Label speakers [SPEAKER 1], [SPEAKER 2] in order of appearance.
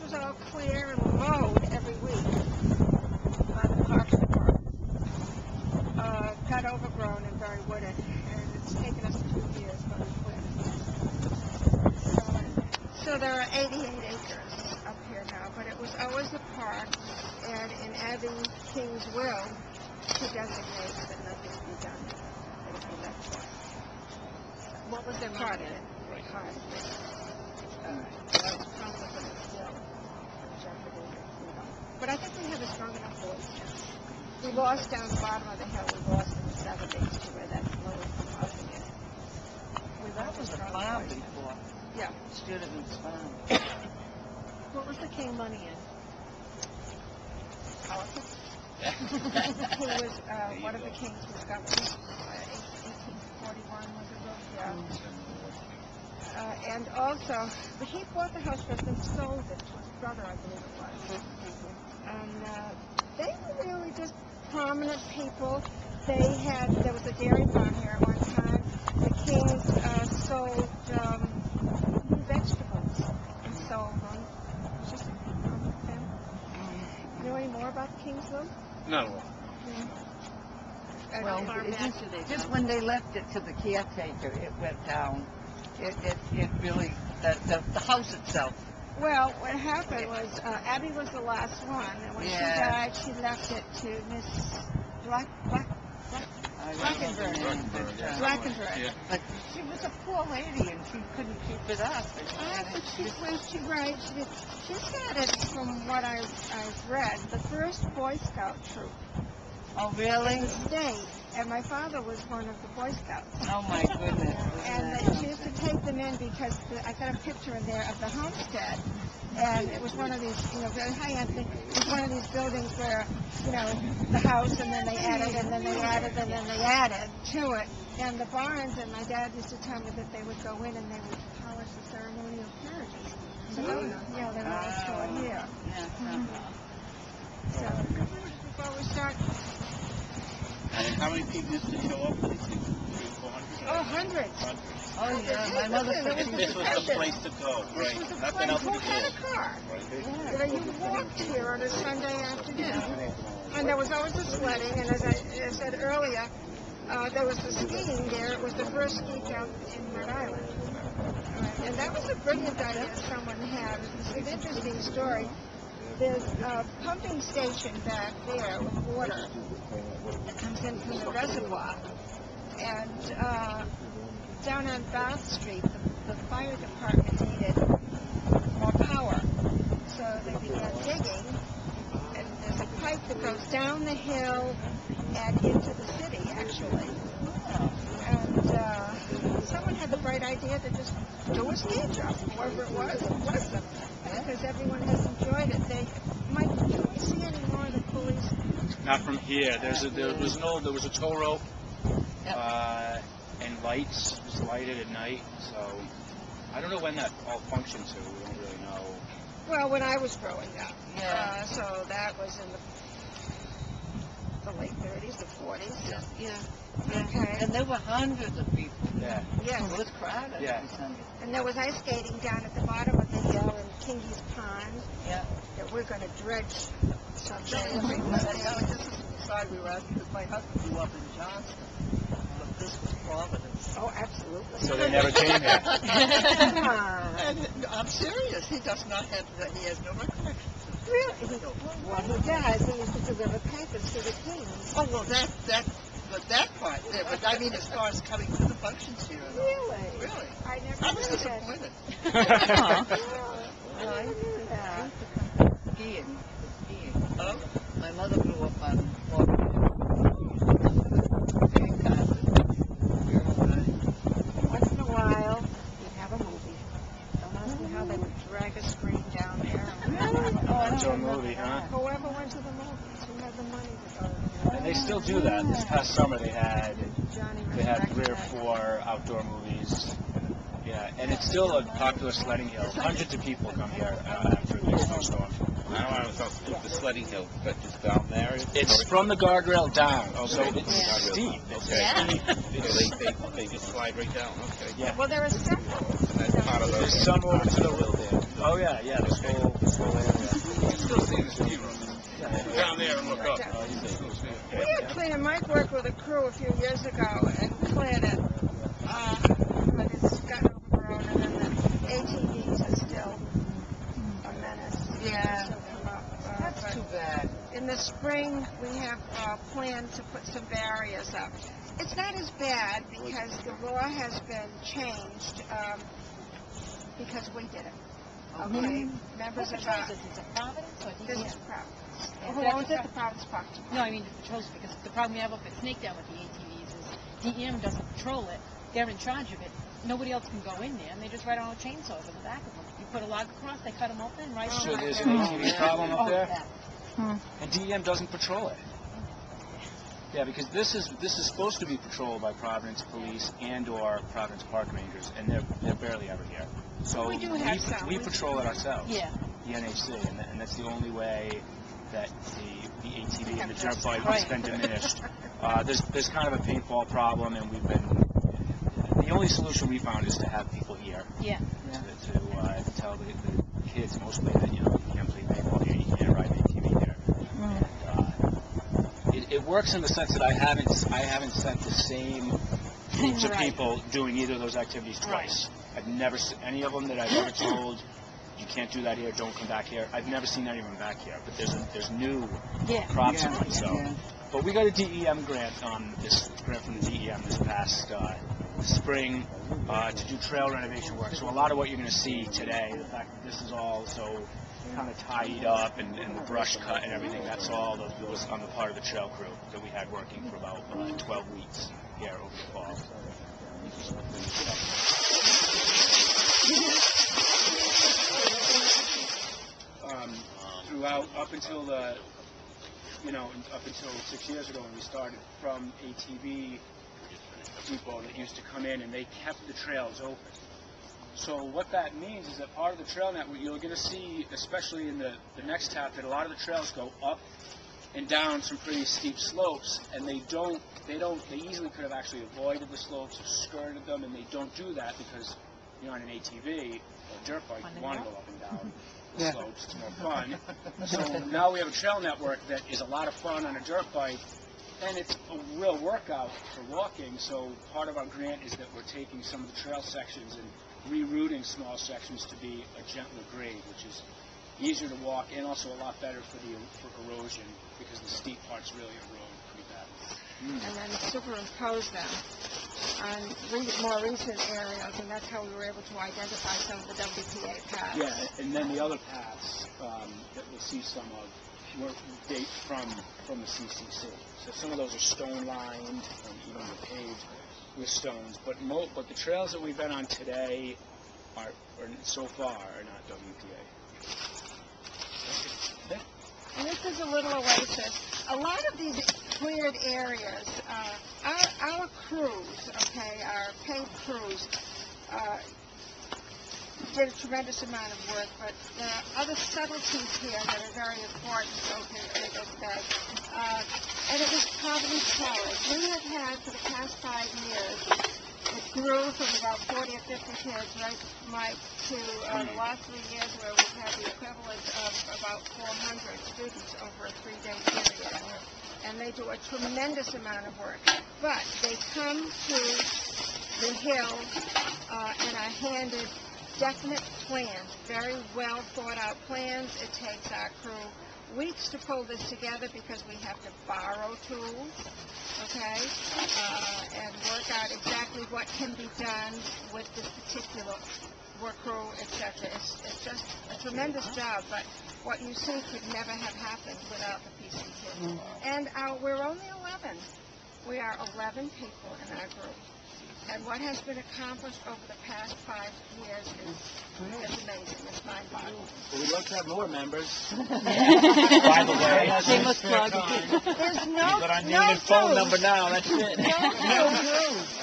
[SPEAKER 1] was all clear and mowed every week by the Parks Department. Got overgrown and very wooded, and it's taken us 2 years, but we quit. So there are 88 acres up here now, but it was always a park, and in Abby King's will, she designates that nothing be done.
[SPEAKER 2] What was their
[SPEAKER 1] Part
[SPEAKER 2] money
[SPEAKER 1] of
[SPEAKER 2] in?
[SPEAKER 1] it.
[SPEAKER 2] Right.
[SPEAKER 1] Part of it. Probably for the still, jeopardy, you know. But I think we have a strong enough voice now. We lost down the bottom of the hill. We lost in the 70s to where that road from housing is.
[SPEAKER 3] That was a farm before.
[SPEAKER 1] Yeah.
[SPEAKER 3] Student's farm.
[SPEAKER 2] What was the King money in?
[SPEAKER 1] Politics. He was, one of the kings was governor. 1841 was it? Yeah. And also, but he bought the house first and sold it to his brother, I believe it was. And they were really just prominent people. There was a dairy farm here at one time. The kings sold vegetables and sold them. It was just a prominent family. You know any more about the kings, Lou?
[SPEAKER 4] No.
[SPEAKER 3] Well, just when they left it to the caretaker, it went down. It really, the house itself.
[SPEAKER 1] Well, what happened was Abby was the last one, and when she died, she left it to Miss Blackenberg.
[SPEAKER 4] Yeah.
[SPEAKER 3] But she was a poor lady, and she couldn't keep it up.
[SPEAKER 1] But she said it from what I've read, the first Boy Scout troop.
[SPEAKER 3] Oh, really?
[SPEAKER 1] In the state, and my father was one of the Boy Scouts.
[SPEAKER 3] Oh, my goodness.
[SPEAKER 1] And she used to take them in because I got a picture in there of the homestead, and it was one of these, very high-end things. It was one of these buildings where, the house, and then they added, and then they added, and then they added to it. And the barns, and my dad used to tell me that they would go in and they would polish the ceremonial carriages. So they were all stored here. So, before we start.
[SPEAKER 4] And how many people used to show up? 400?
[SPEAKER 1] Oh, hundreds.
[SPEAKER 3] Oh, yeah. My mother said
[SPEAKER 4] this was the place to go, right?
[SPEAKER 1] This was the
[SPEAKER 4] Nothing
[SPEAKER 1] place.
[SPEAKER 4] else
[SPEAKER 1] Who
[SPEAKER 4] to
[SPEAKER 1] had a
[SPEAKER 4] do.
[SPEAKER 1] car?
[SPEAKER 4] Right.
[SPEAKER 1] You walked here on a Sunday afternoon. And there was always the sledding, and as I said earlier, there was the skiing there. It was the first ski jump in Rhode Island. And that was a brilliant idea someone had. It's an interesting story. There's a pumping station back there with water that comes in from the reservoir. And down on Bath Street, the fire department needed more power. So they began digging, and there's a pipe that goes down the hill and into the city, actually. And someone had the bright idea to just do a ski jump, whoever it was, and bless them, because everyone has enjoyed it. Mike, can we see any more of the pulleys?
[SPEAKER 5] Not from here. There was a tow rope, and lights, just lighted at night. So I don't know when that all functioned to. We don't really know.
[SPEAKER 1] Well, when I was growing up. So that was in the late 30s, the 40s.
[SPEAKER 3] Yeah.
[SPEAKER 1] Okay.
[SPEAKER 3] And there were hundreds of people.
[SPEAKER 5] Yeah.
[SPEAKER 1] Yes.
[SPEAKER 3] It was crowded.
[SPEAKER 5] Yeah.
[SPEAKER 1] And there was ice skating down at the bottom of the hill in Kingy's Pond.
[SPEAKER 3] Yeah.
[SPEAKER 1] That we're going to dredge someday.
[SPEAKER 3] This is the side we were at because my husband grew up in Johnston. But this was Providence.
[SPEAKER 1] Oh, absolutely.
[SPEAKER 5] So they never came here.
[SPEAKER 3] And I'm serious. He does not have that. He has no recollection.
[SPEAKER 1] Really? What he does, he used to deliver papers to the kings.
[SPEAKER 3] Oh, well, that part there. But I mean, as far as coming to the functions here.
[SPEAKER 1] Really?
[SPEAKER 3] Really?
[SPEAKER 1] I never
[SPEAKER 3] I was
[SPEAKER 1] knew that.
[SPEAKER 3] disappointed.
[SPEAKER 1] No, I knew that.
[SPEAKER 3] Skiing. Oh? My mother grew up on Florida.
[SPEAKER 1] Once in a while, we'd have a movie. Don't ask me how they would drag a screen down there.
[SPEAKER 5] To a movie, huh?
[SPEAKER 1] Whoever went to the movies, who had the money to go.
[SPEAKER 5] And they still do that. This past summer they had
[SPEAKER 1] Johnny
[SPEAKER 5] 3 or 4 outdoor movies Yeah, and it's still a popular sledding hill. Hundreds of people come here after a big snowstorm.
[SPEAKER 4] I don't want to talk the sledding hill, but just down there.
[SPEAKER 5] It's from the guardrail down, so
[SPEAKER 4] Okay.
[SPEAKER 5] it's
[SPEAKER 2] Yeah.
[SPEAKER 5] steep.
[SPEAKER 4] Okay.
[SPEAKER 2] Yeah.
[SPEAKER 4] So they just slide right down. Okay.
[SPEAKER 5] Yeah.
[SPEAKER 1] Well, there are several.
[SPEAKER 4] And that's part of
[SPEAKER 5] There's
[SPEAKER 4] the.
[SPEAKER 5] some over to the there. Oh yeah, yeah, this whole area.
[SPEAKER 4] You can still see the ski road. Down there and look up.
[SPEAKER 1] Yeah.
[SPEAKER 4] You can still see it.
[SPEAKER 1] We had cleared, Mike worked with a crew a few years ago and cleared it, but it's gotten overgrown, and then the ATVs are still a menace.
[SPEAKER 3] Yeah.
[SPEAKER 1] Still come up,
[SPEAKER 3] That's
[SPEAKER 1] but
[SPEAKER 3] too bad.
[SPEAKER 1] in the spring, we have planned to put some barriers up. It's not as bad because the law has been changed because we did it. Okay, members
[SPEAKER 2] Who
[SPEAKER 1] of
[SPEAKER 2] patrols
[SPEAKER 1] our,
[SPEAKER 2] this? Is it Providence or
[SPEAKER 1] this
[SPEAKER 2] DEM?
[SPEAKER 1] is Providence.
[SPEAKER 2] Yeah,
[SPEAKER 1] Who
[SPEAKER 2] that's
[SPEAKER 1] owns
[SPEAKER 2] the
[SPEAKER 1] it? The Providence Park.
[SPEAKER 2] No, I mean the patrols, because the problem we have up at Snakedown with the ATVs is DEM doesn't patrol it. They're in charge of it. Nobody else can go in there, and they just ride on with chainsaws on the back of them. You put a log across, they cut them open, right?
[SPEAKER 1] Oh,
[SPEAKER 5] So
[SPEAKER 1] my
[SPEAKER 5] there's an
[SPEAKER 1] God.
[SPEAKER 5] ATV problem up there,
[SPEAKER 2] Yeah.
[SPEAKER 5] and DEM doesn't patrol it. Yeah, because this is supposed to be patrolled by Providence Police and/or Providence Park Rangers, and they're barely ever here. So
[SPEAKER 1] We do have some.
[SPEAKER 5] we patrol it ourselves.
[SPEAKER 2] Yeah.
[SPEAKER 5] The NHC, and that's the only way that the ATV and the dirt bike
[SPEAKER 2] Right.
[SPEAKER 5] has been diminished. There's kind of a paintball problem, and the only solution we found is to have people here
[SPEAKER 2] Yeah.
[SPEAKER 5] to tell the kids mostly that you can't play paintball here, you can't ride an ATV here. And, it works in the sense that I haven't sent the same groups of
[SPEAKER 2] Right.
[SPEAKER 5] people doing either of those activities twice. I've never seen any of them that I've ever told, you can't do that here, don't come back here. I've never seen any of them back here, but there's new
[SPEAKER 2] Yeah.
[SPEAKER 5] crops of them. So,
[SPEAKER 3] Yeah.
[SPEAKER 5] but we got a DEM grant this grant from the DEM this past spring to do trail renovation work. So a lot of what you're going to see today, the fact that this is all so kind of tied up and the brush cut and everything, that's all that was on the part of the trail crew that we had working for about 12 weeks here over the fall. Throughout, up until up until 6 years ago when we started, from ATV people that used to come in and they kept the trails open. So what that means is that part of the trail network, you're going to see, especially in the next half, that a lot of the trails go up and down some pretty steep slopes, and they easily could have actually avoided the slopes or skirted them, and they don't do that because you're on an ATV or a dirt bike, you want to go up and down the
[SPEAKER 3] Yeah.
[SPEAKER 5] slopes, it's more fun. So now we have a trail network that is a lot of fun on a dirt bike, and it's a real workout for walking. So part of our grant is that we're taking some of the trail sections and rerouting small sections to be a gentler grade, which is easier to walk and also a lot better for erosion, because the steep parts really erode pretty badly.
[SPEAKER 1] And then superimpose them on more recent areas, and that's how we were able to identify some of the WPA paths.
[SPEAKER 5] Yeah, and then the other paths that we'll see some of were date from the CCC. So some of those are stone lined, and even the paved with stones. But the trails that we've been on today are so far are not WPA. Yeah.
[SPEAKER 1] And this is a little oasis. A lot of these cleared areas, our crews, okay, our paid crews, did a tremendous amount of work, but there are other subtleties here that are very important, okay, as I said. And it was Providence College. We have had, for the past 5 years, it grew from about 40 or 50 kids, right, Mike, to the last 3 years where we've had the equivalent of about 400 students over a 3-day period. And they do a tremendous amount of work. But they come to the Hill and are handed definite plans, very well thought out plans. It takes our crew weeks to pull this together because we have to borrow tools, okay, and work out exactly what can be done with this particular work crew, etc. It's just a tremendous job, but what you see could never have happened without the PCT. And we're only 11. We are 11 people in our group. And what has been accomplished over the past 5 years is amazing. It's mind-boggling.
[SPEAKER 5] Well, we'd love to have more members. By the way,
[SPEAKER 2] Shameless plug.
[SPEAKER 1] There's no
[SPEAKER 5] but I need a phone
[SPEAKER 1] proof.
[SPEAKER 5] number now. That's it.
[SPEAKER 1] No proof.